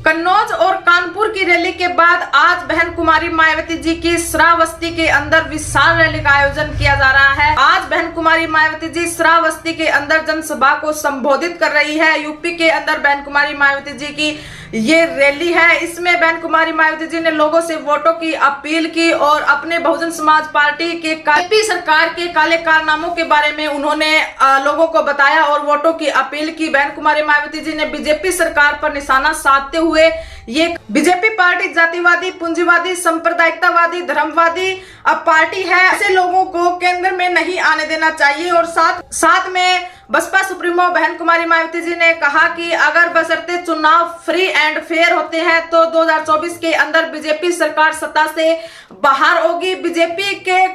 कन्नौज और कानपुर की रैली के बाद आज बहन कुमारी मायावती जी की श्रावस्ती के अंदर विशाल रैली का आयोजन किया जा रहा है। आज बहन कुमारी मायावती जी श्रावस्ती के अंदर जनसभा को संबोधित कर रही है। यूपी के अंदर बहन कुमारी मायावती जी की ये रैली है। इसमें बहन कुमारी मायावती जी ने लोगों से वोटों की अपील की और अपने बहुजन समाज पार्टी के बीजेपी सरकार के काले कारनामों के बारे में उन्होंने लोगों को बताया और वोटों की अपील की। बहन कुमारी मायावती जी ने बीजेपी सरकार पर निशाना साधते हुए ये बीजेपी पार्टी जातिवादी, पूंजीवादी, सांप्रदायिकतावादी, धर्मवादी पार्टी है, ऐसे लोगों को केंद्र में नहीं आने देना चाहिए। और साथ में बसपा सुप्रीमो बहन कुमारी मायावती जी ने कहा कि अगर बशर्ते चुनाव फ्री एंड फेयर होते हैं तो 2024 के अंदर बीजेपी सरकार सत्ता से बाहर होगी। बीजेपी के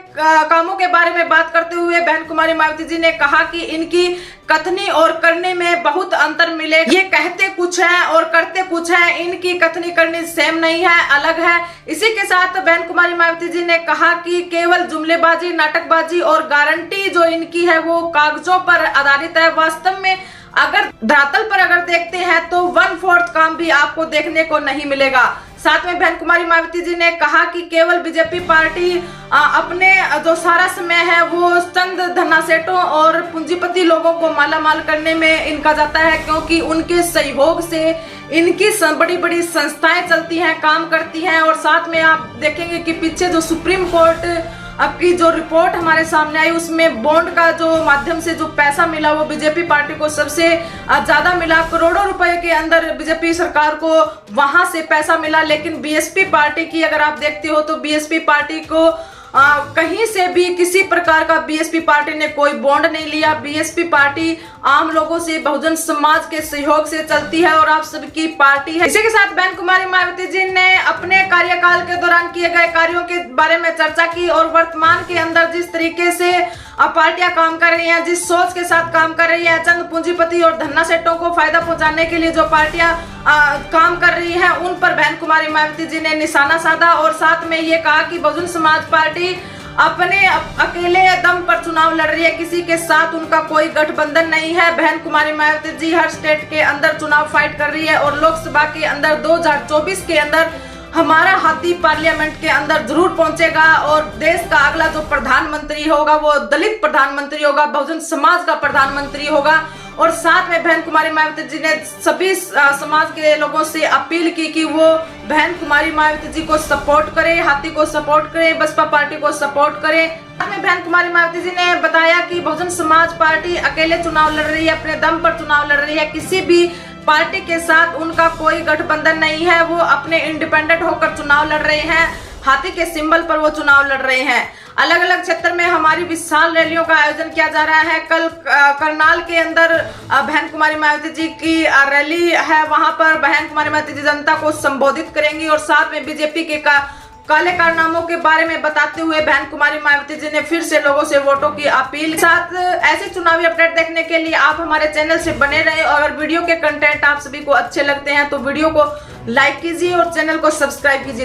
कामों के बारे में बात करते हुए बहन कुमारी मायावती जी ने कहा कि इनकी कथनी और करने में बहुत अंतर मिले। ये कहते कुछ है और करते कुछ है, इनकी कथनी करनी सेम नहीं है, अलग है। इसी के साथ बहन कुमारी मायावती जी ने कहा कि केवल जुमलेबाजी, नाटकबाजी और गारंटी जो इनकी है वो कागजों पर आधारित है। वास्तव में अगर धरातल पर अगर देखते हैं तो 1/4 काम भी आपको देखने को नहीं मिलेगा। साथ में बहन कुमारी मायावती जी ने कहा कि केवल बीजेपी पार्टी अपने जो सारा समय है वो चंद धनासेठों और पूंजीपति लोगों को मालामाल करने में इनका जाता है, क्योंकि उनके सहयोग से इनकी बड़ी बड़ी संस्थाएं चलती हैं, काम करती हैं। और साथ में आप देखेंगे कि पीछे जो सुप्रीम कोर्ट आपकी जो रिपोर्ट हमारे सामने आई उसमें बॉन्ड का जो माध्यम से जो पैसा मिला वो बीजेपी पार्टी को सबसे ज्यादा मिला। करोड़ों रुपए के अंदर बीजेपी सरकार को वहां से पैसा मिला। लेकिन बीएसपी पार्टी की अगर आप देखते हो तो बीएसपी पार्टी को कहीं से भी किसी प्रकार का बीएसपी पार्टी ने कोई बॉन्ड नहीं लिया। बीएसपी पार्टी आम लोगों से, बहुजन समाज के सहयोग से चलती है और आप सबकी पार्टी है। इसी के साथ बहन कुमारी मायावती जी ने अपने कार्यकाल के दौरान किए गए कार्यों के बारे में चर्चा की और वर्तमान के अंदर जिस तरीके से पार्टियां काम कर रही हैं, जिस सोच के साथ काम कर रही है, चंद पूंजीपति और धन्ना सेठों को फायदा पहुंचाने के लिए जो पार्टियां काम कर रही हैं, उन पर बहन कुमारी मायावती जी ने निशाना साधा। और साथ में ये कहा कि बहुजन समाज पार्टी अपने अकेले दम पर चुनाव लड़ रही है, किसी के साथ उनका कोई गठबंधन नहीं है। बहन कुमारी मायावती जी हर स्टेट के अंदर चुनाव फाइट कर रही है और लोकसभा के अंदर 2024 के अंदर हमारा हाथी पार्लियामेंट के अंदर जरूर पहुंचेगा और देश का अगला जो प्रधानमंत्री होगा वो दलित प्रधानमंत्री होगा, बहुजन समाज का प्रधानमंत्री होगा। और साथ में बहन कुमारी मायावती जी ने सभी समाज के लोगों से अपील की कि वो बहन कुमारी मायावती जी को सपोर्ट करें, हाथी को सपोर्ट करें, बसपा पार्टी को सपोर्ट करें। साथ में बहन कुमारी मायावती जी ने बताया कि बहुजन समाज पार्टी अकेले चुनाव लड़ रही है, अपने दम पर चुनाव लड़ रही है, किसी भी पार्टी के साथ उनका कोई गठबंधन नहीं है। वो अपने इंडिपेंडेंट होकर चुनाव लड़ रहे हैं, हाथी के सिंबल पर वो चुनाव लड़ रहे हैं। अलग अलग क्षेत्र में हमारी विशाल रैलियों का आयोजन किया जा रहा है। कल करनाल के अंदर बहन कुमारी मायावती जी की रैली है, वहां पर बहन कुमारी मायावती जी जनता को संबोधित करेंगी और साथ में बीजेपी के काले कारनामों के बारे में बताते हुए बहन कुमारी मायावती जी ने फिर से लोगों से वोटों की अपील। साथ ऐसे चुनावी अपडेट देखने के लिए आप हमारे चैनल से बने रहे और अगर वीडियो के कंटेंट आप सभी को अच्छे लगते हैं तो वीडियो को लाइक कीजिए और चैनल को सब्सक्राइब कीजिए।